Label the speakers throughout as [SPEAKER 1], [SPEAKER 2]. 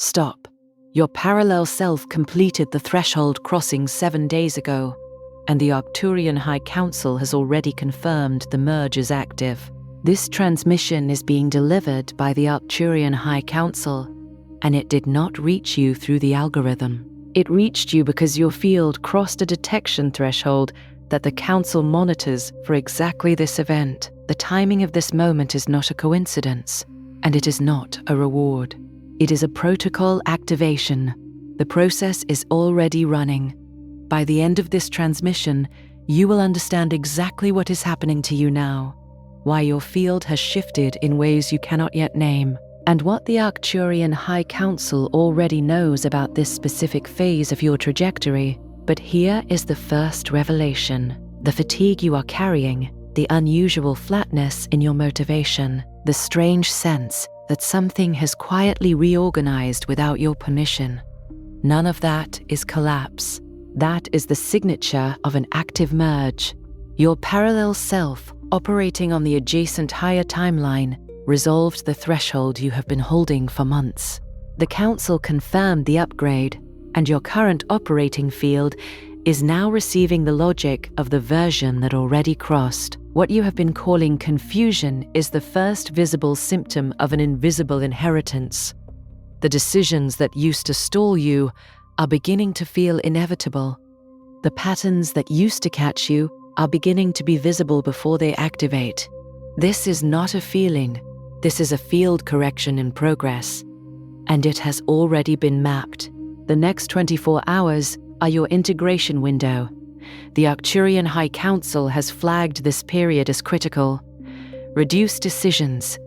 [SPEAKER 1] Stop. Your parallel self completed the threshold crossing 7 days ago, and the Arcturian High Council has already confirmed the merge is active. This transmission is being delivered by the Arcturian High Council, and it did not reach you through the algorithm. It reached you because your field crossed a detection threshold that the Council monitors for exactly this event. The timing of this moment is not a coincidence, and it is not a reward. It is a protocol activation. The process is already running. By the end of this transmission, you will understand exactly what is happening to you now, why your field has shifted in ways you cannot yet name, and what the Arcturian High Council already knows about this specific phase of your trajectory. But here is the first revelation: the fatigue you are carrying, the unusual flatness in your motivation, the strange sense that something has quietly reorganized without your permission. None of that is collapse. That is the signature of an active merge. Your parallel self, operating on the adjacent higher timeline, resolved the threshold you have been holding for months. The Council confirmed the upgrade, and your current operating field is now receiving the logic of the version that already crossed. What you have been calling confusion is the first visible symptom of an invisible inheritance. The decisions that used to stall you are beginning to feel inevitable. The patterns that used to catch you are beginning to be visible before they activate. This is not a feeling. This is a field correction in progress, and it has already been mapped. The next 24 hours are your integration window. The Arcturian High Council has flagged this period as critical. Reduce decisions.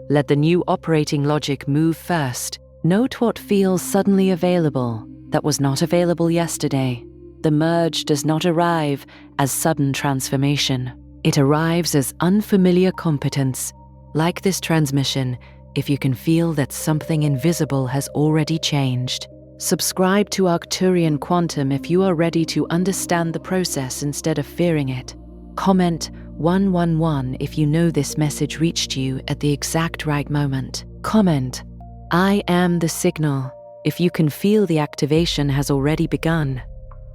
[SPEAKER 1] Let the new operating logic move first. Note what feels suddenly available that was not available yesterday. The merge does not arrive as sudden transformation. It arrives as unfamiliar competence. Like this transmission, if you can feel that something invisible has already changed. Subscribe to Arcturian Quantum if you are ready to understand the process instead of fearing it. Comment 111 if you know this message reached you at the exact right moment. Comment, "I am the signal," if you can feel the activation has already begun.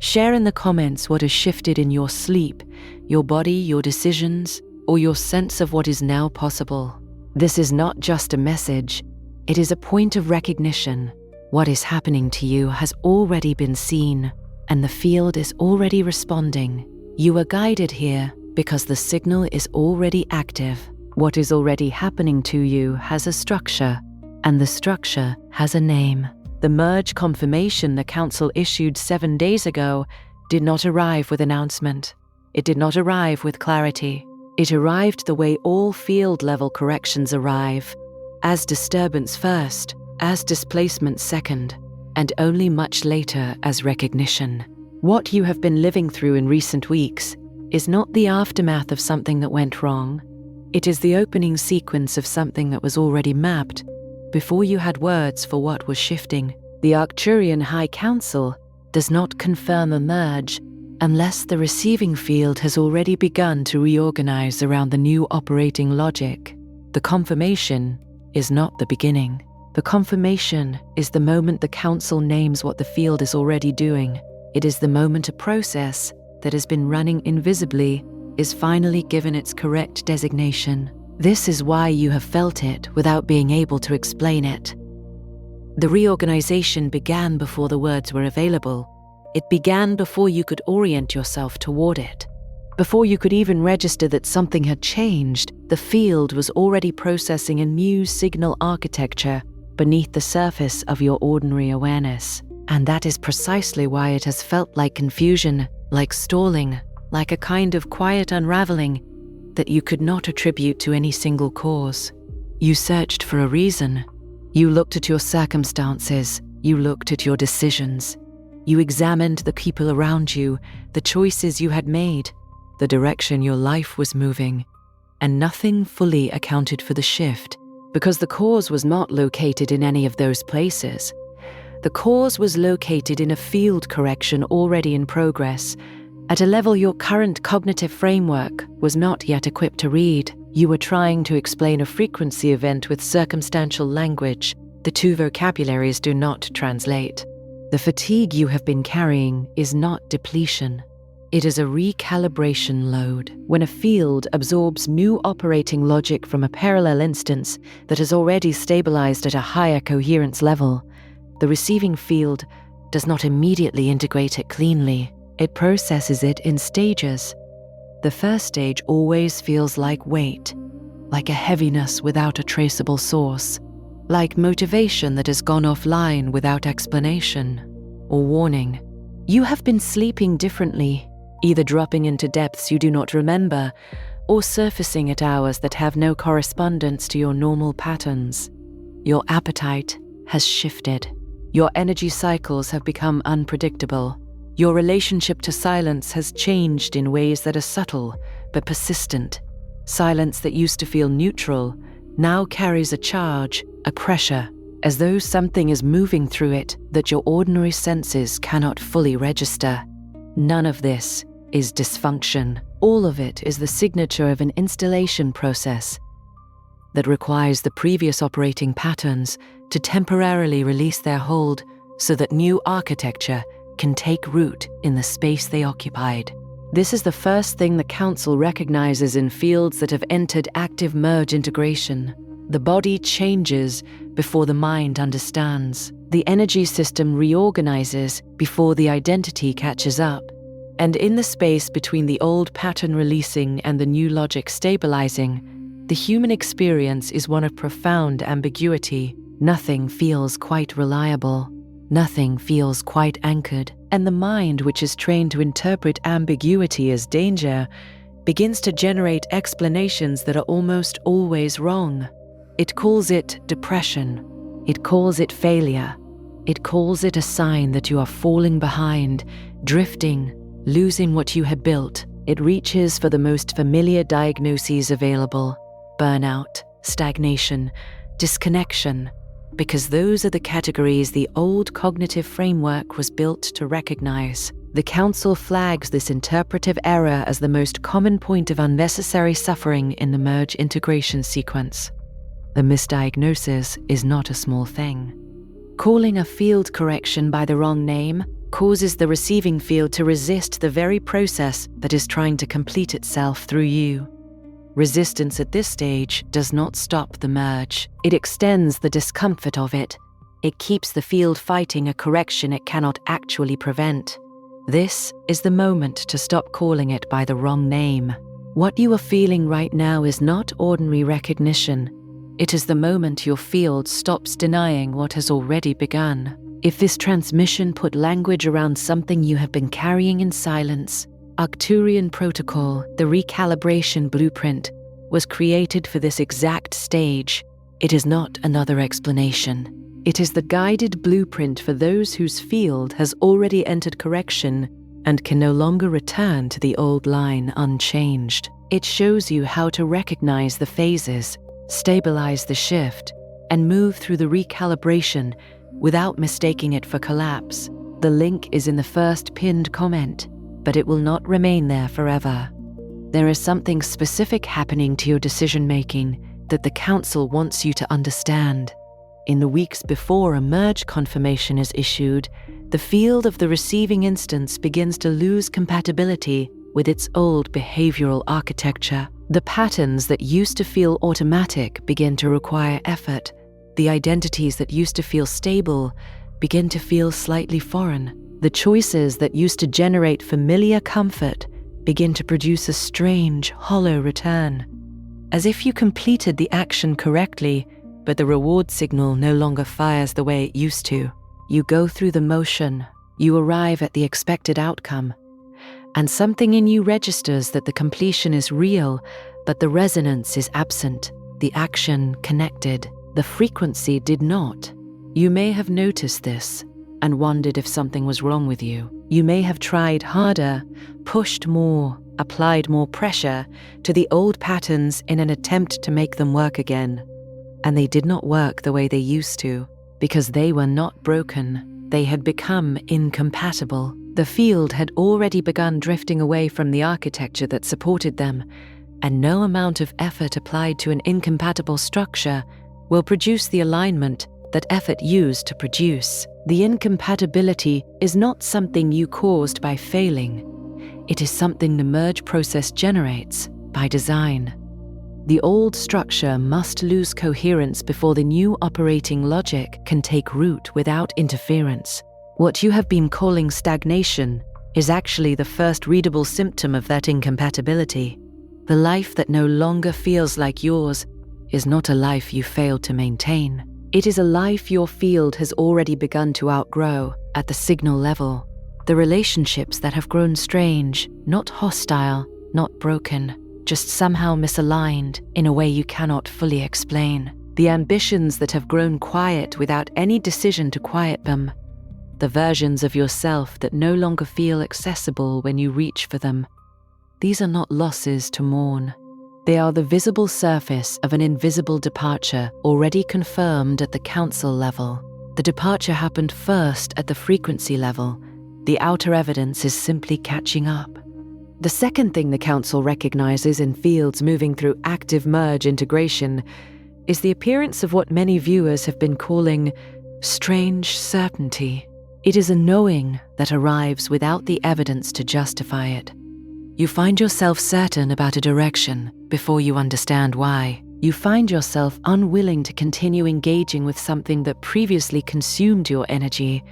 [SPEAKER 1] Share in the comments what has shifted in your sleep, your body, your decisions, or your sense of what is now possible. This is not just a message, it is a point of recognition. What is happening to you has already been seen, and the field is already responding. You are guided here because the signal is already active. What is already happening to you has a structure, and the structure has a name. The merge confirmation the Council issued 7 days ago did not arrive with announcement. It did not arrive with clarity. It arrived the way all field-level corrections arrive, as disturbance first, as displacement second, and only much later as recognition. What you have been living through in recent weeks is not the aftermath of something that went wrong. It is the opening sequence of something that was already mapped before you had words for what was shifting. The Arcturian High Council does not confirm a merge unless the receiving field has already begun to reorganize around the new operating logic. The confirmation is not the beginning. The confirmation is the moment the Council names what the field is already doing. It is the moment a process that has been running invisibly is finally given its correct designation. This is why you have felt it without being able to explain it. The reorganization began before the words were available. It began before you could orient yourself toward it. Before you could even register that something had changed, the field was already processing a new signal architecture beneath the surface of your ordinary awareness. And that is precisely why it has felt like confusion, like stalling, like a kind of quiet unraveling that you could not attribute to any single cause. You searched for a reason. You looked at your circumstances. You looked at your decisions. You examined the people around you, the choices you had made, the direction your life was moving, and nothing fully accounted for the shift, because the cause was not located in any of those places. The cause was located in a field correction already in progress, at a level your current cognitive framework was not yet equipped to read. You were trying to explain a frequency event with circumstantial language, The two vocabularies do not translate. The fatigue you have been carrying is not depletion. It is a recalibration load. When a field absorbs new operating logic from a parallel instance that has already stabilized at a higher coherence level, the receiving field does not immediately integrate it cleanly. It processes it in stages. The first stage always feels like weight, like a heaviness without a traceable source, like motivation that has gone offline without explanation or warning. You have been sleeping differently, either dropping into depths you do not remember or surfacing at hours that have no correspondence to your normal patterns. Your appetite has shifted. Your energy cycles have become unpredictable. Your relationship to silence has changed in ways that are subtle but persistent. Silence that used to feel neutral now carries a charge, a pressure, as though something is moving through it that your ordinary senses cannot fully register. None of this is dysfunction. All of it is the signature of an installation process that requires the previous operating patterns to temporarily release their hold so that new architecture can take root in the space they occupied. This is the first thing the Council recognizes in fields that have entered active merge integration. The body changes before the mind understands. The energy system reorganizes before the identity catches up. And in the space between the old pattern releasing and the new logic stabilizing, the human experience is one of profound ambiguity. Nothing feels quite reliable. Nothing feels quite anchored. And the mind, which is trained to interpret ambiguity as danger, begins to generate explanations that are almost always wrong. It calls it depression. It calls it failure. It calls it a sign that you are falling behind, drifting, losing what you had built. It reaches for the most familiar diagnoses available: burnout, stagnation, disconnection, because those are the categories the old cognitive framework was built to recognize. The Council flags this interpretive error as the most common point of unnecessary suffering in the merge integration sequence. The misdiagnosis is not a small thing. Calling a field correction by the wrong name causes the receiving field to resist the very process that is trying to complete itself through you. Resistance at this stage does not stop the merge. It extends the discomfort of it. It keeps the field fighting a correction it cannot actually prevent. This is the moment to stop calling it by the wrong name. What you are feeling right now is not ordinary recognition. It is the moment your field stops denying what has already begun. If this transmission put language around something you have been carrying in silence, Arcturian protocol, the recalibration blueprint, was created for this exact stage. It is not another explanation. It is the guided blueprint for those whose field has already entered correction and can no longer return to the old line unchanged. It shows you how to recognize the phases, stabilize the shift, and move through the recalibration without mistaking it for collapse. The link is in the first pinned comment, but it will not remain there forever. There is something specific happening to your decision-making that the Council wants you to understand. In the weeks before a merge confirmation is issued, the field of the receiving instance begins to lose compatibility with its old behavioral architecture. The patterns that used to feel automatic begin to require effort. The identities that used to feel stable begin to feel slightly foreign. The choices that used to generate familiar comfort begin to produce a strange, hollow return. As if you completed the action correctly, but the reward signal no longer fires the way it used to. You go through the motion, you arrive at the expected outcome, and something in you registers that the completion is real, but the resonance is absent, the action connected, the frequency did not. You may have noticed this and wondered if something was wrong with you. You may have tried harder, pushed more, applied more pressure to the old patterns in an attempt to make them work again. And they did not work the way they used to, because they were not broken. They had become incompatible. The field had already begun drifting away from the architecture that supported them, and no amount of effort applied to an incompatible structure will produce the alignment that effort used to produce. The incompatibility is not something you caused by failing. It is something the merge process generates by design. The old structure must lose coherence before the new operating logic can take root without interference. What you have been calling stagnation is actually the first readable symptom of that incompatibility. The life that no longer feels like yours is not a life you failed to maintain. It is a life your field has already begun to outgrow at the signal level. The relationships that have grown strange, not hostile, not broken, just somehow misaligned in a way you cannot fully explain. The ambitions that have grown quiet without any decision to quiet them. The versions of yourself that no longer feel accessible when you reach for them. These are not losses to mourn. They are the visible surface of an invisible departure already confirmed at the council level. The departure happened first at the frequency level. The outer evidence is simply catching up. The second thing the council recognizes in fields moving through active merge integration is the appearance of what many viewers have been calling strange certainty. It is a knowing that arrives without the evidence to justify it. You find yourself certain about a direction before you understand why. You find yourself unwilling to continue engaging with something that previously consumed your energy,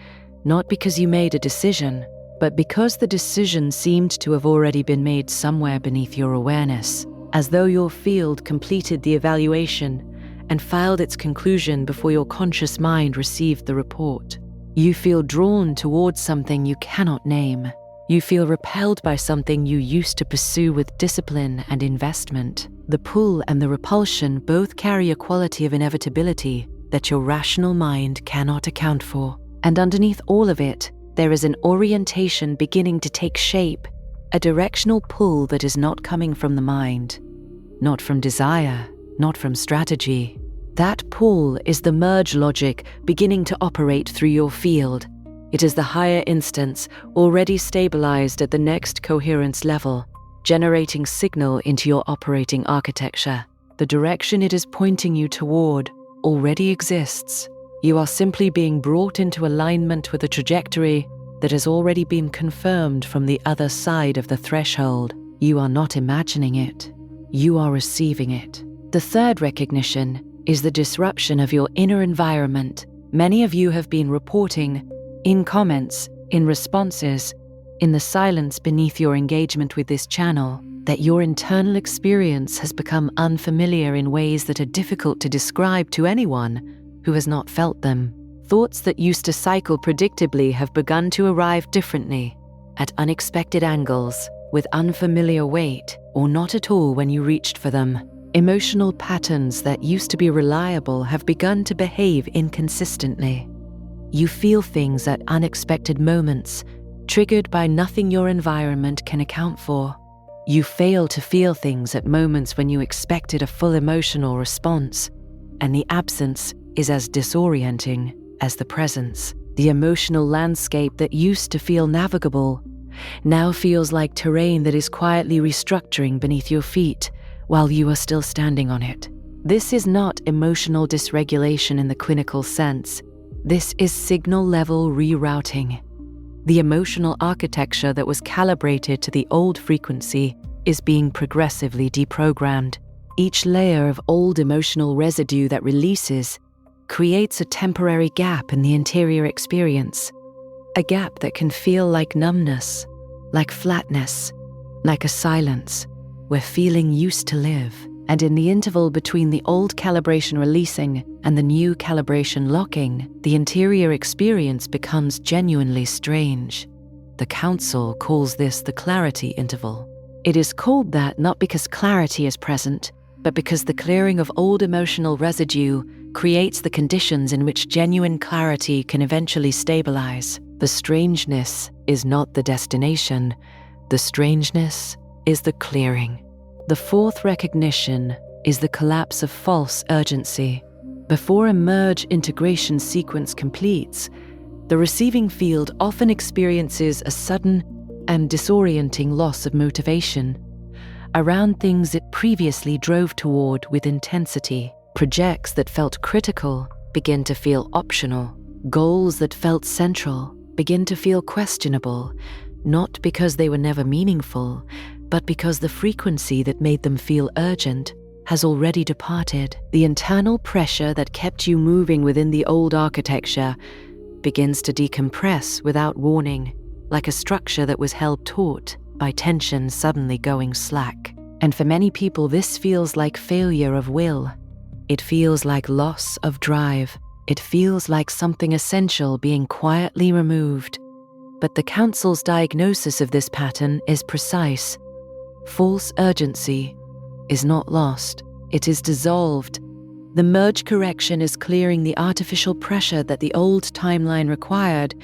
[SPEAKER 1] not because you made a decision, but because the decision seemed to have already been made somewhere beneath your awareness, as though your field completed the evaluation and filed its conclusion before your conscious mind received the report. You feel drawn towards something you cannot name. You feel repelled by something you used to pursue with discipline and investment. The pull and the repulsion both carry a quality of inevitability that your rational mind cannot account for. And underneath all of it, there is an orientation beginning to take shape, a directional pull that is not coming from the mind, not from desire, not from strategy. That pull is the merge logic beginning to operate through your field. It is the higher instance already stabilized at the next coherence level, generating signal into your operating architecture. The direction it is pointing you toward already exists. You are simply being brought into alignment with a trajectory that has already been confirmed from the other side of the threshold. You are not imagining it. You are receiving it. The third recognition is the disruption of your inner environment. Many of you have been reporting in comments, in responses, in the silence beneath your engagement with this channel, that your internal experience has become unfamiliar in ways that are difficult to describe to anyone who has not felt them. Thoughts that used to cycle predictably have begun to arrive differently, at unexpected angles, with unfamiliar weight, or not at all when you reached for them. Emotional patterns that used to be reliable have begun to behave inconsistently. You feel things at unexpected moments, triggered by nothing your environment can account for. You fail to feel things at moments when you expected a full emotional response, and the absence is as disorienting as the presence. The emotional landscape that used to feel navigable now feels like terrain that is quietly restructuring beneath your feet while you are still standing on it. This is not emotional dysregulation in the clinical sense. This is signal-level rerouting. The emotional architecture that was calibrated to the old frequency is being progressively deprogrammed. Each layer of old emotional residue that releases creates a temporary gap in the interior experience, a gap that can feel like numbness, like flatness, like a silence where feeling used to live. And in the interval between the old calibration releasing and the new calibration locking, the interior experience becomes genuinely strange. The Council calls this the clarity interval. It is called that not because clarity is present, but because the clearing of old emotional residue creates the conditions in which genuine clarity can eventually stabilize. The strangeness is not the destination. The strangeness is the clearing. The fourth recognition is the collapse of false urgency. Before a merge integration sequence completes, the receiving field often experiences a sudden and disorienting loss of motivation around things it previously drove toward with intensity. Projects that felt critical begin to feel optional. Goals that felt central begin to feel questionable, not because they were never meaningful, but because the frequency that made them feel urgent has already departed. The internal pressure that kept you moving within the old architecture begins to decompress without warning, like a structure that was held taut by tension suddenly going slack. And for many people, this feels like failure of will. It feels like loss of drive. It feels like something essential being quietly removed. But the Council's diagnosis of this pattern is precise. False urgency is not lost, it is dissolved. The merge correction is clearing the artificial pressure that the old timeline required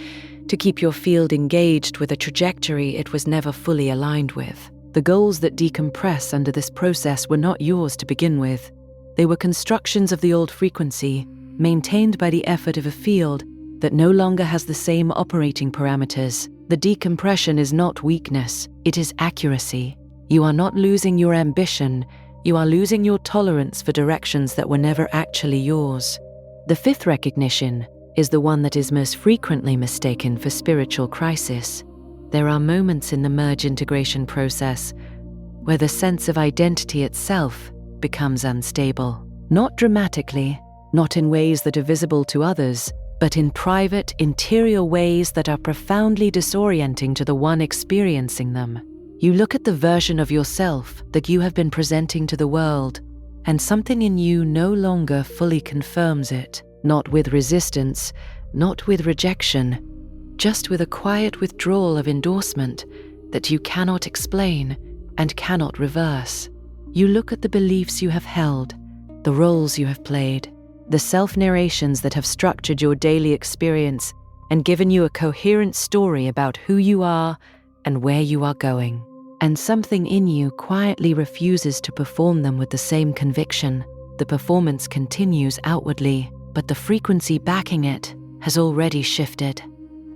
[SPEAKER 1] to keep your field engaged with a trajectory it was never fully aligned with. The goals that decompress under this process were not yours to begin with. They were constructions of the old frequency, maintained by the effort of a field that no longer has the same operating parameters. The decompression is not weakness, it is accuracy. You are not losing your ambition, you are losing your tolerance for directions that were never actually yours. The fifth recognition is the one that is most frequently mistaken for spiritual crisis. There are moments in the merge integration process where the sense of identity itself becomes unstable. Not dramatically, not in ways that are visible to others, but in private, interior ways that are profoundly disorienting to the one experiencing them. You look at the version of yourself that you have been presenting to the world, and something in you no longer fully confirms it, not with resistance, not with rejection, just with a quiet withdrawal of endorsement that you cannot explain and cannot reverse. You look at the beliefs you have held, the roles you have played, the self-narrations that have structured your daily experience and given you a coherent story about who you are and where you are going. And something in you quietly refuses to perform them with the same conviction. The performance continues outwardly, but the frequency backing it has already shifted.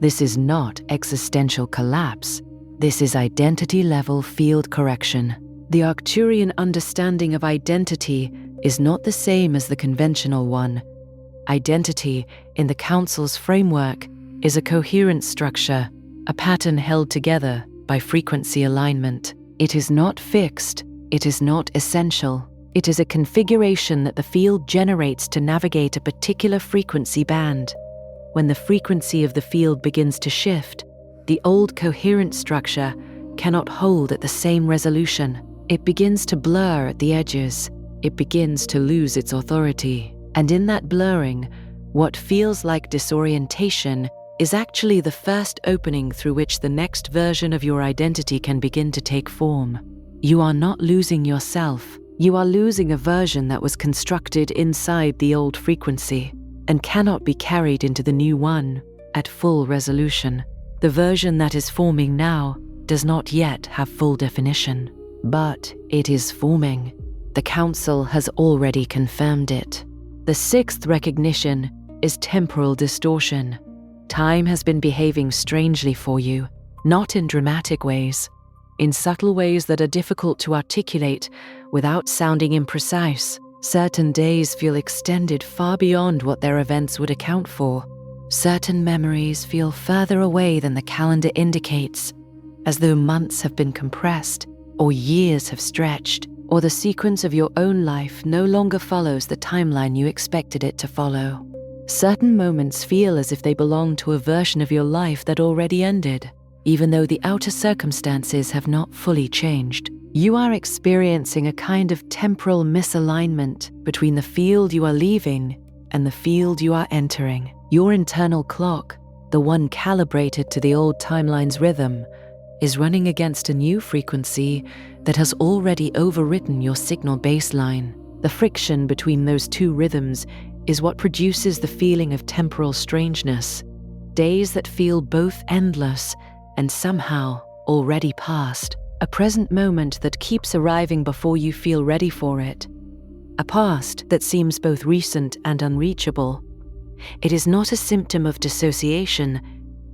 [SPEAKER 1] This is not existential collapse. This is identity-level field correction. The Arcturian understanding of identity is not the same as the conventional one. Identity, in the Council's framework, is a coherent structure, a pattern held together by frequency alignment. It is not fixed, it is not essential. It is a configuration that the field generates to navigate a particular frequency band. When the frequency of the field begins to shift, the old coherent structure cannot hold at the same resolution. It begins to blur at the edges. It begins to lose its authority. And in that blurring, what feels like disorientation is actually the first opening through which the next version of your identity can begin to take form. You are not losing yourself. You are losing a version that was constructed inside the old frequency and cannot be carried into the new one at full resolution. The version that is forming now does not yet have full definition, but it is forming. The Council has already confirmed it. The sixth recognition is temporal distortion. Time has been behaving strangely for you, not in dramatic ways, in subtle ways that are difficult to articulate without sounding imprecise. Certain days feel extended far beyond what their events would account for. Certain memories feel further away than the calendar indicates, as though months have been compressed, or years have stretched, or the sequence of your own life no longer follows the timeline you expected it to follow. Certain moments feel as if they belong to a version of your life that already ended, even though the outer circumstances have not fully changed. You are experiencing a kind of temporal misalignment between the field you are leaving and the field you are entering. Your internal clock, the one calibrated to the old timeline's rhythm, is running against a new frequency that has already overwritten your signal baseline. The friction between those two rhythms is what produces the feeling of temporal strangeness, days that feel both endless and somehow already past, a present moment that keeps arriving before you feel ready for it, a past that seems both recent and unreachable. It is not a symptom of dissociation,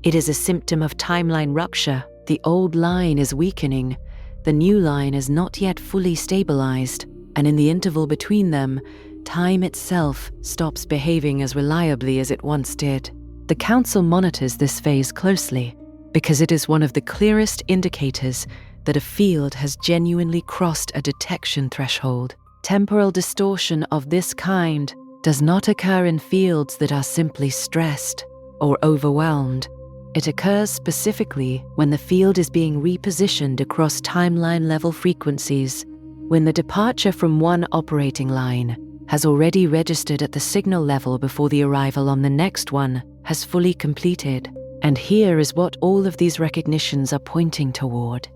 [SPEAKER 1] it is a symptom of timeline rupture. The old line is weakening, the new line is not yet fully stabilized, and in the interval between them, time itself stops behaving as reliably as it once did. The Council monitors this phase closely because it is one of the clearest indicators that a field has genuinely crossed a detection threshold. Temporal distortion of this kind does not occur in fields that are simply stressed or overwhelmed. It occurs specifically when the field is being repositioned across timeline-level frequencies, when the departure from one operating line has already registered at the signal level before the arrival on the next one has fully completed. And here is what all of these recognitions are pointing toward.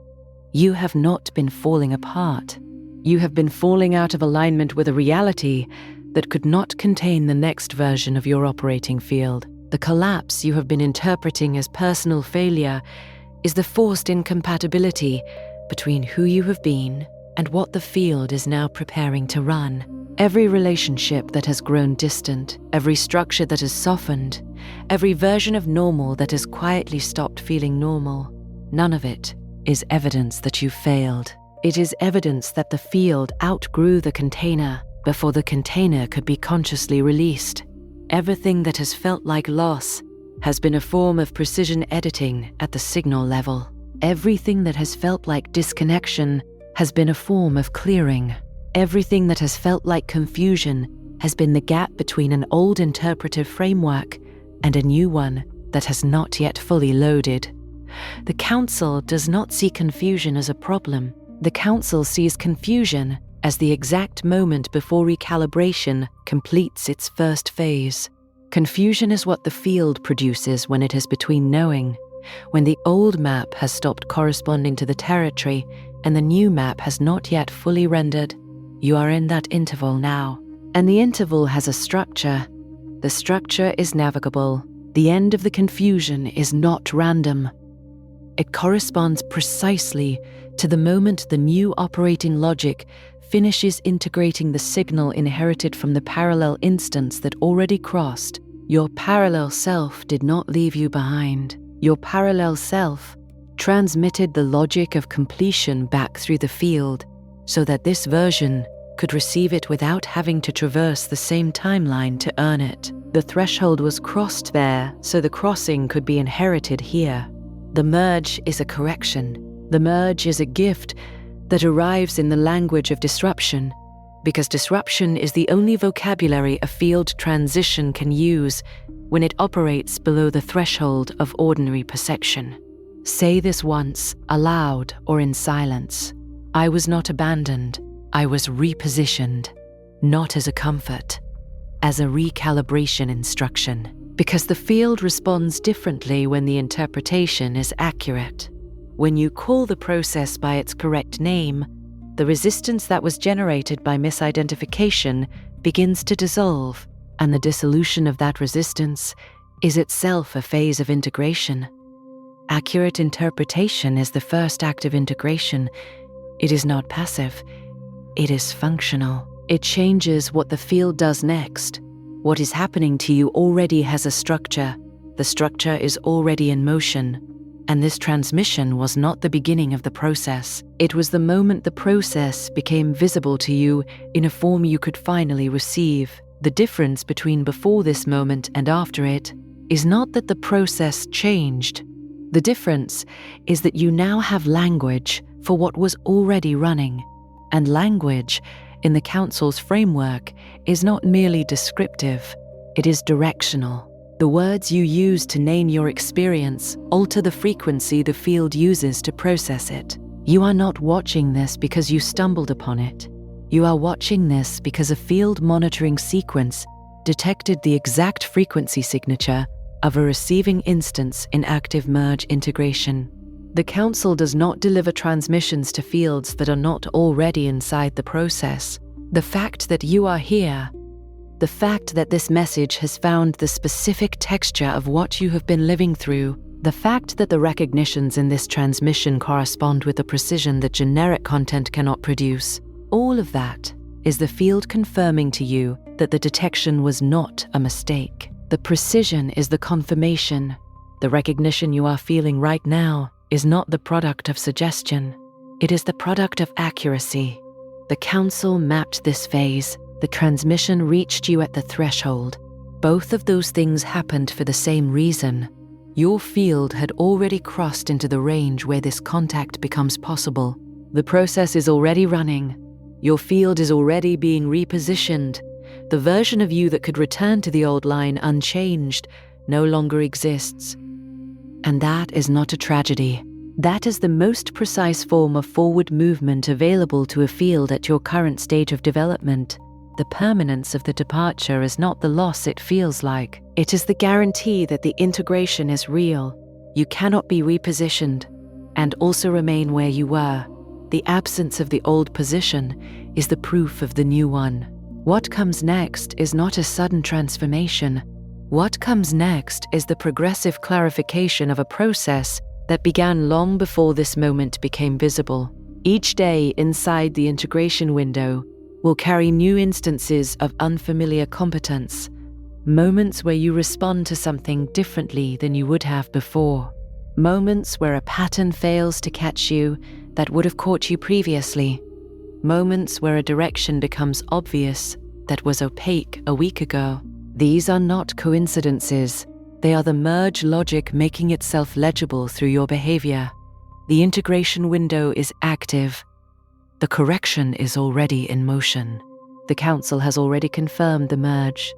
[SPEAKER 1] You have not been falling apart. You have been falling out of alignment with a reality that could not contain the next version of your operating field. The collapse you have been interpreting as personal failure is the forced incompatibility between who you have been and what the field is now preparing to run. Every relationship that has grown distant, every structure that has softened, every version of normal that has quietly stopped feeling normal, none of it is evidence that you failed. It is evidence that the field outgrew the container before the container could be consciously released. Everything that has felt like loss has been a form of precision editing at the signal level. Everything that has felt like disconnection has been a form of clearing. Everything that has felt like confusion has been the gap between an old interpretive framework and a new one that has not yet fully loaded. The Council does not see confusion as a problem. The Council sees confusion as the exact moment before recalibration completes its first phase. Confusion is what the field produces when it is between knowing, when the old map has stopped corresponding to the territory and the new map has not yet fully rendered. You are in that interval now, and the interval has a structure. The structure is navigable. The end of the confusion is not random. It corresponds precisely to the moment the new operating logic finishes integrating the signal inherited from the parallel instance that already crossed. Your parallel self did not leave you behind. Your parallel self transmitted the logic of completion back through the field so that this version could receive it without having to traverse the same timeline to earn it. The threshold was crossed there, so the crossing could be inherited here. The merge is a correction. The merge is a gift that arrives in the language of disruption, because disruption is the only vocabulary a field transition can use when it operates below the threshold of ordinary perception. Say this once, aloud or in silence. I was not abandoned. I was repositioned, not as a comfort, as a recalibration instruction, because the field responds differently when the interpretation is accurate. When you call the process by its correct name, the resistance that was generated by misidentification begins to dissolve, and the dissolution of that resistance is itself a phase of integration. Accurate interpretation is the first act of integration. It is not passive. It is functional. It changes what the field does next. What is happening to you already has a structure. The structure is already in motion. And this transmission was not the beginning of the process. It was the moment the process became visible to you in a form you could finally receive. The difference between before this moment and after it is not that the process changed. The difference is that you now have language for what was already running. And language, in the Council's framework, is not merely descriptive, it is directional. The words you use to name your experience alter the frequency the field uses to process it. You are not watching this because you stumbled upon it. You are watching this because a field monitoring sequence detected the exact frequency signature of a receiving instance in active merge integration. The Council does not deliver transmissions to fields that are not already inside the process. The fact that you are here, the fact that this message has found the specific texture of what you have been living through, the fact that the recognitions in this transmission correspond with the precision that generic content cannot produce, all of that is the field confirming to you that the detection was not a mistake. The precision is the confirmation. The recognition you are feeling right now is not the product of suggestion. It is the product of accuracy. The Council mapped this phase The transmission reached you at the threshold. Both of those things happened for the same reason. Your field had already crossed into the range where this contact becomes possible. The process is already running. Your field is already being repositioned. The version of you that could return to the old line unchanged no longer exists. And that is not a tragedy. That is the most precise form of forward movement available to a field at your current stage of development. The permanence of the departure is not the loss it feels like. It is the guarantee that the integration is real. You cannot be repositioned and also remain where you were. The absence of the old position is the proof of the new one. What comes next is not a sudden transformation. What comes next is the progressive clarification of a process that began long before this moment became visible. Each day inside the integration window will carry new instances of unfamiliar competence, moments where you respond to something differently than you would have before, moments where a pattern fails to catch you that would have caught you previously, moments where a direction becomes obvious that was opaque a week ago. These are not coincidences. They are the merge logic making itself legible through your behavior. The integration window is active. The correction is already in motion. The Council has already confirmed the merge,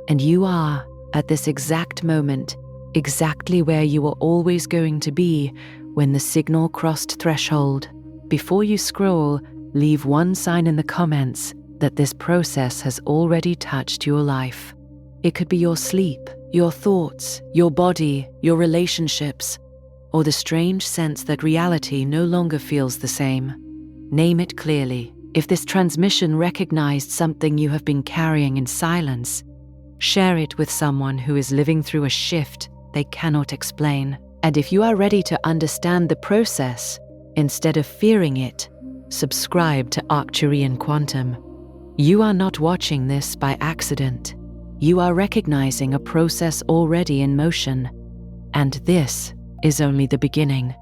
[SPEAKER 1] and you are, at this exact moment, exactly where you were always going to be when the signal crossed threshold. Before you scroll, leave one sign in the comments that this process has already touched your life. It could be your sleep, your thoughts, your body, your relationships, or the strange sense that reality no longer feels the same. Name it clearly. If this transmission recognized something you have been carrying in silence, share it with someone who is living through a shift they cannot explain. And if you are ready to understand the process, instead of fearing it, subscribe to Arcturian Quantum. You are not watching this by accident. You are recognizing a process already in motion, and this is only the beginning.